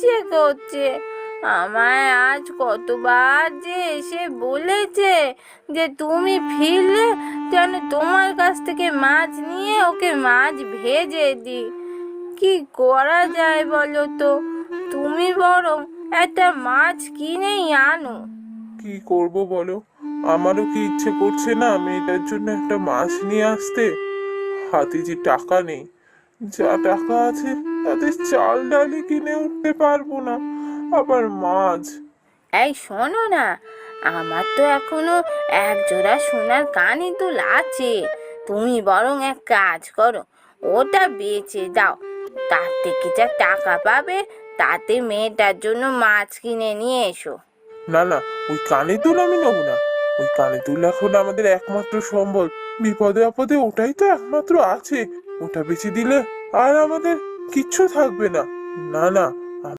ইচ্ছে করছে। আমায় আজ কতবার যে এসে বলেছে যে তুমি ফিরলে যেন তোমার কাছ থেকে মাছ নিয়ে ওকে মাছ ভেজে দিই। কি করা যায় বলো তো? তুমি বরং একটা মাছ কিনেই আনো। কি করব বলো, আমারও কি ইচ্ছে করছে না মেয়েটার জন্য একটা মাছ নিয়ে আসতে। হাতে যে টাকা নেই, যা টাকা আছে তাতে চাল ডালই কিনে উঠতে পারবো না, আবার মাছ। এই শোনো না, আমার তো এখনো এক জোড়া সোনার কানের দুল আছে। তুমি বরং এক কাজ করো, ওটা বেচে দাও। তার থেকে যা টাকা পাবে তাতে মেয়েটার জন্য মাছ কিনে নিয়ে এসো। না না, ওই কানে দুল আমি নেবো না। ওই কানে দুল এখন আমাদের একমাত্র সম্বল। বিপদে আপদে ওটাই তো একমাত্র আছে। ওটা বেচে দিলে আর আমাদের কিচ্ছু থাকবে না। না না,